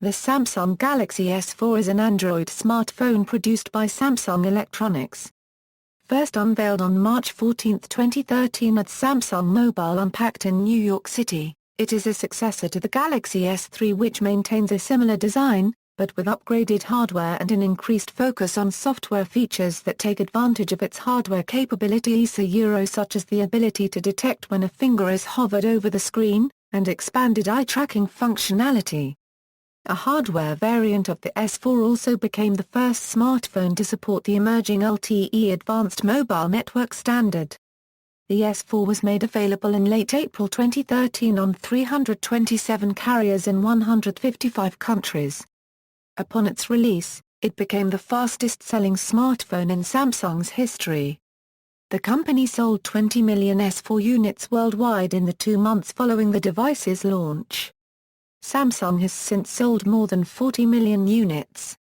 The Samsung Galaxy S4 is an Android smartphone produced by Samsung Electronics. First unveiled on March 14, 2013 at Samsung Mobile Unpacked in New York City, it is a successor to the Galaxy S3, which maintains a similar design, but with upgraded hardware and an increased focus on software features that take advantage of its hardware capabilities, such as the ability to detect when a finger is hovered over the screen, and expanded eye tracking functionality. A hardware variant of the S4 also became the first smartphone to support the emerging LTE Advanced mobile network standard. The S4 was made available in late April 2013 on 327 carriers in 155 countries. Upon its release, it became the fastest-selling smartphone in Samsung's history. The company sold 20 million S4 units worldwide in the 2 months following the device's launch. Samsung has since sold more than 40 million units.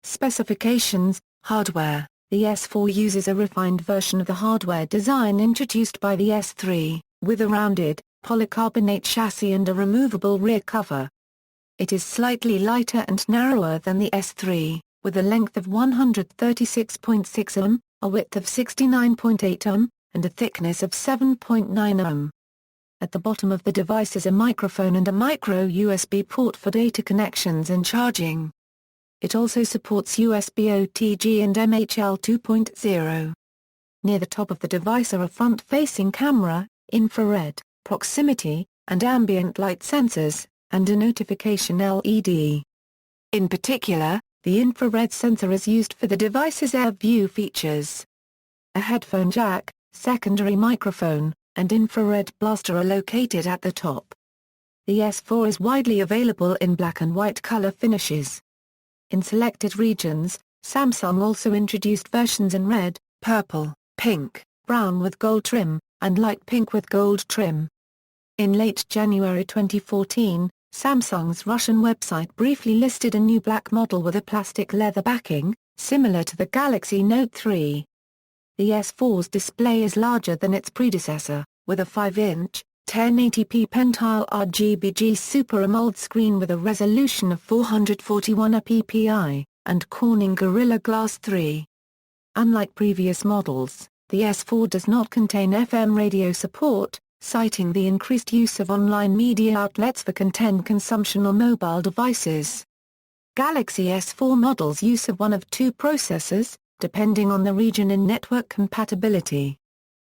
Specifications: hardware. The S4 uses a refined version of the hardware design introduced by the S3, with a rounded, polycarbonate chassis and a removable rear cover. It is slightly lighter and narrower than the S3, with a length of 136.6 mm, a width of 69.8 mm, and a thickness of 7.9 mm. At the bottom of the device is a microphone and a micro USB port for data connections and charging. It also supports USB OTG and MHL 2.0. Near the top of the device are a front-facing camera, infrared, proximity, and ambient light sensors, and a notification LED. In particular, the infrared sensor is used for the device's Air View features. A headphone jack, secondary microphone, and infrared blaster are located at the top. The S4 is widely available in black and white color finishes. In selected regions, Samsung also introduced versions in red, purple, pink, brown with gold trim, and light pink with gold trim. In late January 2014, Samsung's Russian website briefly listed a new black model with a plastic leather backing, similar to the Galaxy Note 3. The S4's display is larger than its predecessor, with a 5-inch, 1080p Pentile RGB Super AMOLED screen with a resolution of 441 ppi, and Corning Gorilla Glass 3. Unlike previous models, the S4 does not contain FM radio support, citing the increased use of online media outlets for content consumption on mobile devices. Galaxy S4 models use of one of two processors, depending on the region and network compatibility.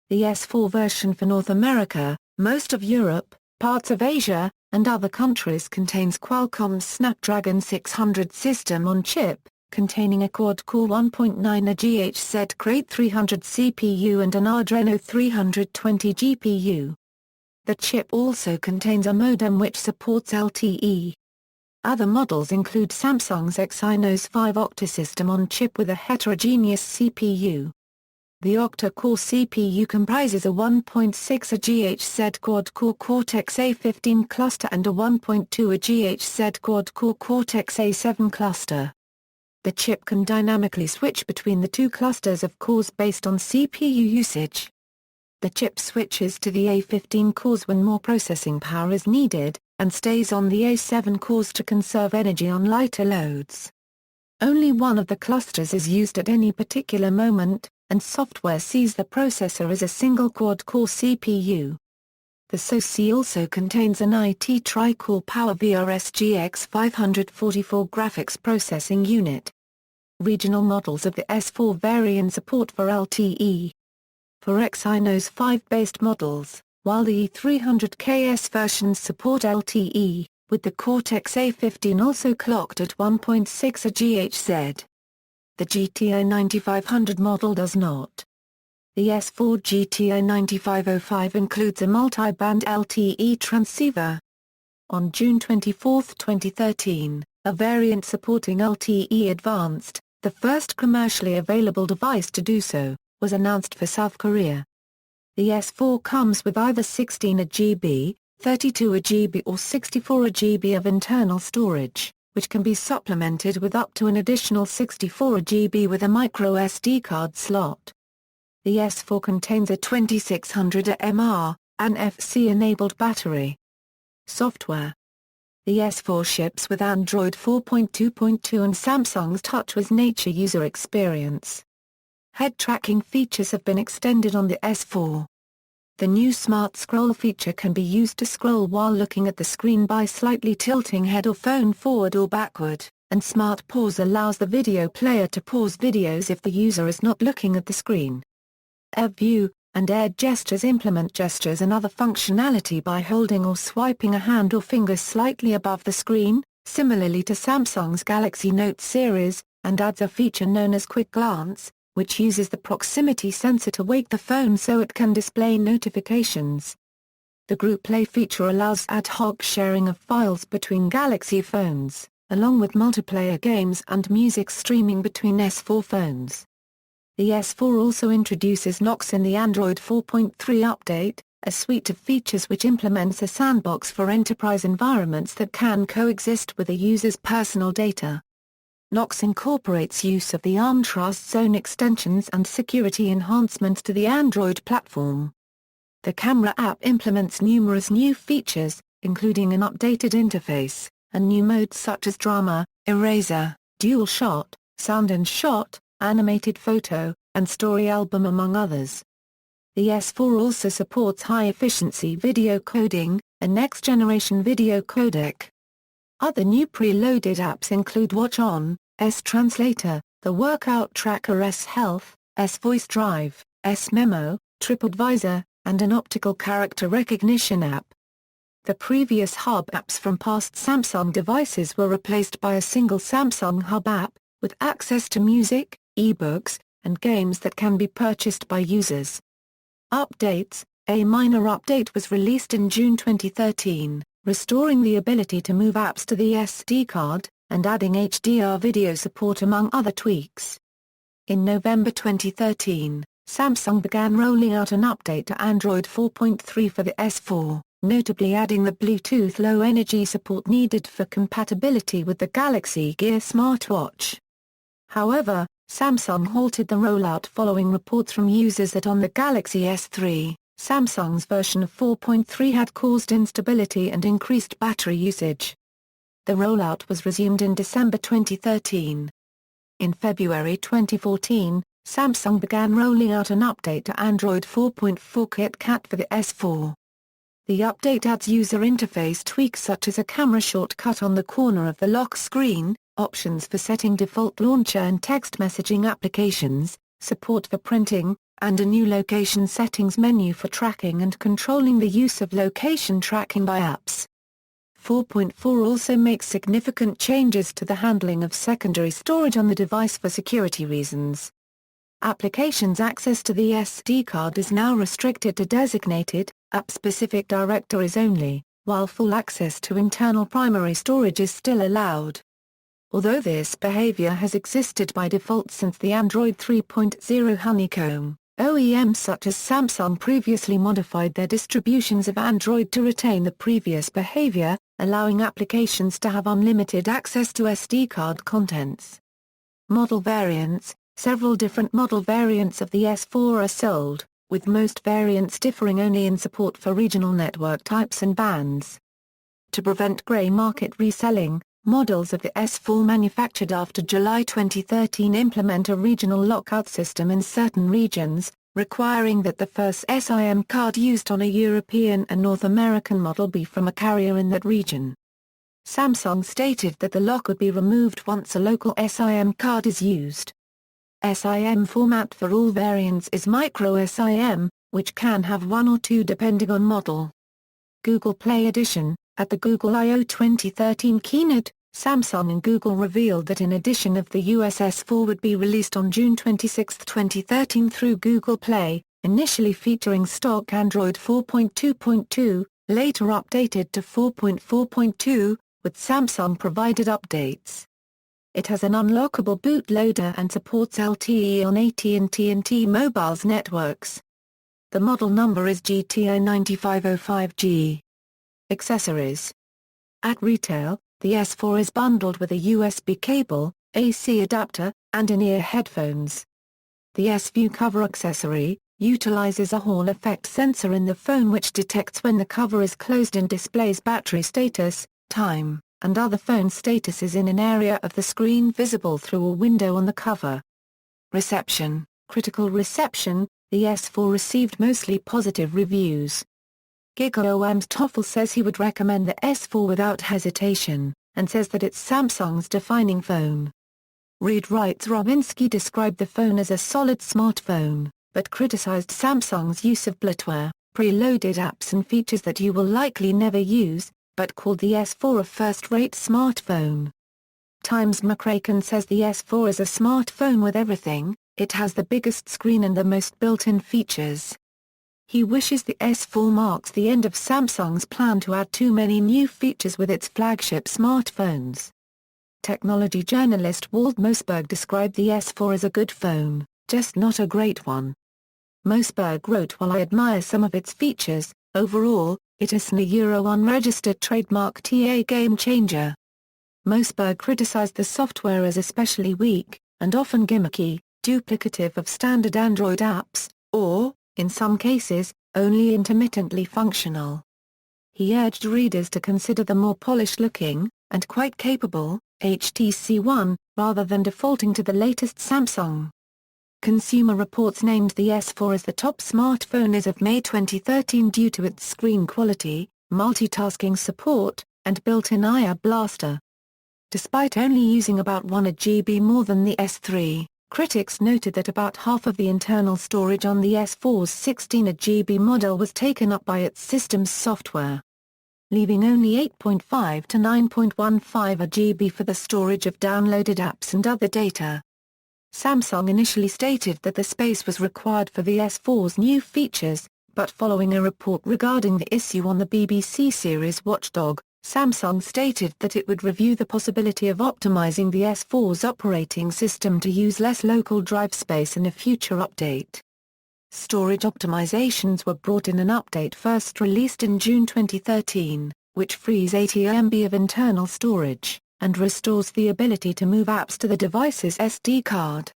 The S4 version for North America, most of Europe, parts of Asia, and other countries contains Qualcomm's Snapdragon 600 system-on-chip, containing a quad-core 1.9 GHz Crate 300 CPU and an Adreno 320 GPU. The chip also contains a modem which supports LTE. Other models include Samsung's Exynos 5 octa-system-on-chip with a heterogeneous CPU. The octa-core CPU comprises a 1.6 GHz quad-core Cortex-A15 cluster and a 1.2 GHz quad-core Cortex-A7 cluster. The chip can dynamically switch between the two clusters of cores based on CPU usage. The chip switches to the A15 cores when more processing power is needed, and stays on the A7 cores to conserve energy on lighter loads. Only one of the clusters is used at any particular moment, and software sees the processor as a single quad-core CPU. The SoC also contains an IT Tri-Core PowerVRS GX 544 graphics processing unit. Regional models of the S4 vary in support for LTE. For Exynos 5-based models, while the E300KS versions support LTE, with the Cortex-A15 also clocked at 1.6 GHz. The GTI 9500 model does not. The S4 GTI 9505 includes a multi-band LTE transceiver. On June 24, 2013, a variant supporting LTE Advanced, the first commercially available device to do so, was announced for South Korea. The S4 comes with either 16GB, 32GB or 64GB of internal storage, which can be supplemented with up to an additional 64GB with a micro SD card slot. The S4 contains a 2600 mAh, NFC-enabled battery. Software. The S4 ships with Android 4.2.2 and Samsung's TouchWiz Nature user experience. Head tracking features have been extended on the S4. The new Smart Scroll feature can be used to scroll while looking at the screen by slightly tilting head or phone forward or backward, and Smart Pause allows the video player to pause videos if the user is not looking at the screen. Air View and Air Gestures implement gestures and other functionality by holding or swiping a hand or finger slightly above the screen, similarly to Samsung's Galaxy Note series, and adds a feature known as Quick Glance, which uses the proximity sensor to wake the phone so it can display notifications. The Group Play feature allows ad hoc sharing of files between Galaxy phones, along with multiplayer games and music streaming between S4 phones. The S4 also introduces Knox in the Android 4.3 update, a suite of features which implements a sandbox for enterprise environments that can coexist with a user's personal data. Knox incorporates use of the ARM Trust Zone extensions and security enhancements to the Android platform. The Camera app implements numerous new features, including an updated interface, and new modes such as Drama, Eraser, Dual Shot, Sound and Shot, Animated Photo, and Story Album among others. The S4 also supports high-efficiency video coding, a next-generation video codec. Other new preloaded apps include Watch On, S-Translator, the Workout Tracker S-Health, S-Voice Drive, S-Memo, TripAdvisor, and an optical character recognition app. The previous Hub apps from past Samsung devices were replaced by a single Samsung Hub app, with access to music, e-books, and games that can be purchased by users. Updates: A minor update was released in June 2013, restoring the ability to move apps to the SD card, and adding HDR video support among other tweaks. In November 2013, Samsung began rolling out an update to Android 4.3 for the S4, notably adding the Bluetooth Low Energy support needed for compatibility with the Galaxy Gear smartwatch. However, Samsung halted the rollout following reports from users that on the Galaxy S3, Samsung's version of 4.3 had caused instability and increased battery usage. The rollout was resumed in December 2013. In February 2014, Samsung began rolling out an update to Android 4.4 KitKat for the S4. The update adds user interface tweaks such as a camera shortcut on the corner of the lock screen, options for setting default launcher and text messaging applications, support for printing, and a new location settings menu for tracking and controlling the use of location tracking by apps. 4.4 also makes significant changes to the handling of secondary storage on the device for security reasons. Applications access to the SD card is now restricted to designated, app-specific directories only, while full access to internal primary storage is still allowed. Although this behavior has existed by default since the Android 3.0 honeycomb, OEMs such as Samsung previously modified their distributions of Android to retain the previous behavior, allowing applications to have unlimited access to SD card contents. Model variants: several different model variants of the S4 are sold, with most variants differing only in support for regional network types and bands. To prevent grey market reselling, models of the S4 manufactured after July 2013 implement a regional lockout system in certain regions, requiring that the first SIM card used on a European and North American model be from a carrier in that region. Samsung stated that the lock would be removed once a local SIM card is used. SIM format for all variants is micro SIM, which can have one or two depending on model. Google Play Edition: at the Google I/O 2013 keynote, Samsung and Google revealed that an edition of the US S4 would be released on June 26, 2013 through Google Play, initially featuring stock Android 4.2.2, later updated to 4.4.2, with Samsung-provided updates. It has an unlockable bootloader and supports LTE on AT&T and T-Mobile's networks. The model number is GTI9505G. Accessories: at retail, the S4 is bundled with a USB cable, AC adapter, and in-ear headphones. The S-View cover accessory utilizes a Hall effect sensor in the phone which detects when the cover is closed and displays battery status, time, and other phone statuses in an area of the screen visible through a window on the cover. Reception: critical reception. The S4 received mostly positive reviews. GigaOM's Toffel says he would recommend the S4 without hesitation, and says that it's Samsung's defining phone. Reed writes Rowinsky described the phone as a solid smartphone, but criticized Samsung's use of bloatware, preloaded apps and features that you will likely never use, but called the S4 a first-rate smartphone. Times McCracken says the S4 is a smartphone with everything. It has the biggest screen and the most built-in features. He wishes the S4 marks the end of Samsung's plan to add too many new features with its flagship smartphones. Technology journalist Walt Mossberg described the S4 as a good phone, just not a great one. Mossberg wrote, "While I admire some of its features, overall, it isn't a Euro-unregistered trademark TA game changer." Mossberg criticized the software as especially weak, and often gimmicky, duplicative of standard Android apps, or, in some cases, only intermittently functional. He urged readers to consider the more polished-looking, and quite capable, HTC One, rather than defaulting to the latest Samsung. Consumer Reports named the S4 as the top smartphone as of May 2013 due to its screen quality, multitasking support, and built-in IR blaster. Despite only using about 1 GB more than the S3, critics noted that about half of the internal storage on the S4's 16 GB model was taken up by its system's software, leaving only 8.5 to 9.15 GB for the storage of downloaded apps and other data. Samsung initially stated that the space was required for the S4's new features, but following a report regarding the issue on the BBC series Watchdog, Samsung stated that it would review the possibility of optimizing the S4's operating system to use less local drive space in a future update. Storage optimizations were brought in an update first released in June 2013, which frees 80 MB of internal storage, and restores the ability to move apps to the device's SD card.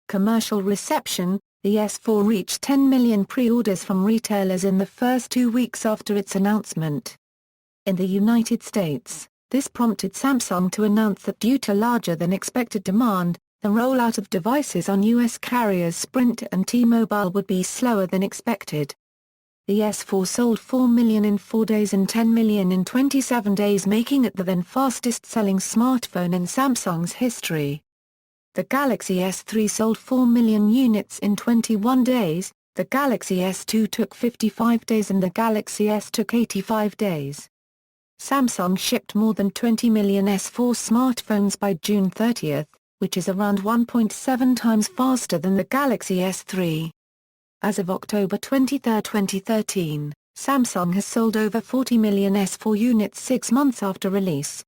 Commercial reception: the S4 reached 10 million pre-orders from retailers in the first 2 weeks after its announcement. In the United States, this prompted Samsung to announce that due to larger-than-expected demand, the rollout of devices on U.S. carriers Sprint and T-Mobile would be slower than expected. The S4 sold 4 million in 4 days and 10 million in 27 days, making it the then fastest-selling smartphone in Samsung's history. The Galaxy S3 sold 4 million units in 21 days, the Galaxy S2 took 55 days and the Galaxy S took 85 days. Samsung shipped more than 20 million S4 smartphones by June 30, which is around 1.7 times faster than the Galaxy S3. As of October 23, 2013, Samsung has sold over 40 million S4 units 6 months after release.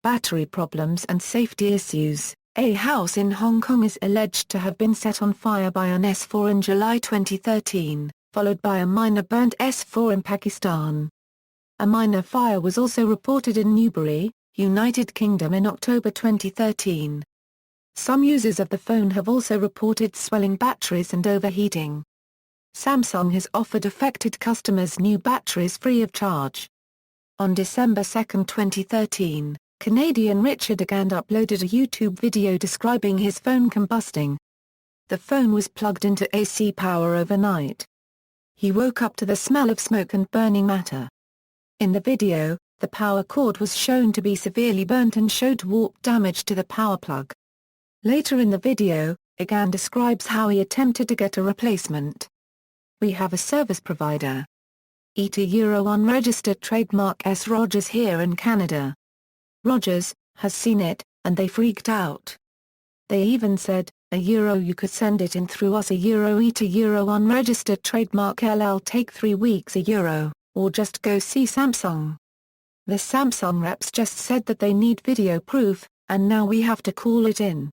Battery problems and safety issues: a house in Hong Kong is alleged to have been set on fire by an S4 in July 2013, followed by a minor burnt S4 in Pakistan. A minor fire was also reported in Newbury, United Kingdom in October 2013. Some users of the phone have also reported swelling batteries and overheating. Samsung has offered affected customers new batteries free of charge. On December 2, 2013, Canadian Richard Agand uploaded a YouTube video describing his phone combusting. The phone was plugged into AC power overnight. He woke up to the smell of smoke and burning matter. In the video, the power cord was shown to be severely burnt and showed warp damage to the power plug. Later in the video, Agand describes how he attempted to get a replacement. "We have a service provider. ETA Euro unregistered trademark S. Rogers here in Canada. Rogers has seen it, and they freaked out. They even said, a Euro you could send it in through us, a Euro ETA Euro unregistered trademark LL take 3 weeks a Euro, or just go see Samsung. The Samsung reps just said that they need video proof, and now we have to call it in.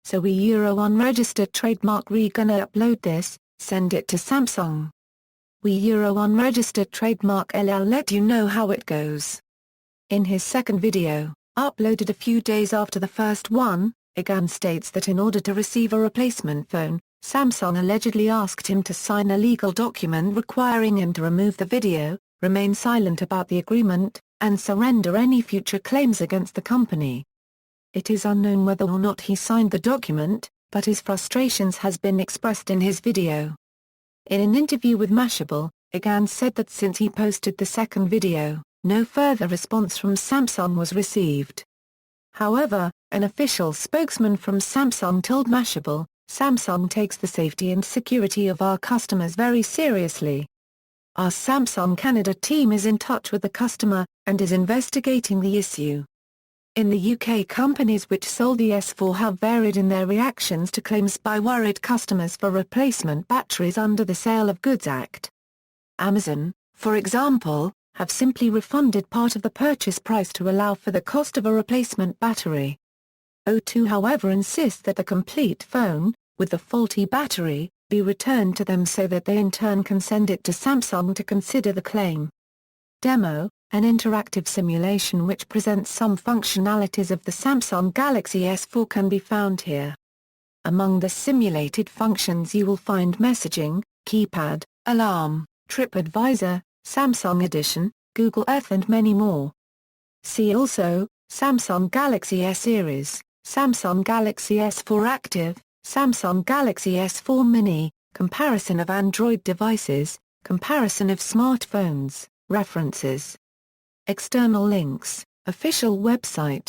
So we Euro unregistered trademark gonna upload this, send it to Samsung. We Euro unregistered trademark LL let you know how it goes." In his second video, uploaded a few days after the first one, Agand states that in order to receive a replacement phone, Samsung allegedly asked him to sign a legal document requiring him to remove the video, remain silent about the agreement, and surrender any future claims against the company. It is unknown whether or not he signed the document, but his frustrations has been expressed in his video. In an interview with Mashable, Egan said that since he posted the second video, no further response from Samsung was received. However, an official spokesman from Samsung told Mashable, "Samsung takes the safety and security of our customers very seriously. Our Samsung Canada team is in touch with the customer, and is investigating the issue." In the UK, companies which sold the S4 have varied in their reactions to claims by worried customers for replacement batteries under the Sale of Goods Act. Amazon, for example, have simply refunded part of the purchase price to allow for the cost of a replacement battery. O2 however insists that the complete phone, with the faulty battery, be returned to them so that they in turn can send it to Samsung to consider the claim. Demo, an interactive simulation which presents some functionalities of the Samsung Galaxy S4 can be found here. Among the simulated functions you will find messaging, keypad, alarm, TripAdvisor, Samsung Edition, Google Earth and many more. See also, Samsung Galaxy S Series, Samsung Galaxy S4 Active, Samsung Galaxy S4 Mini, comparison of Android devices, comparison of smartphones, references. External links, official website.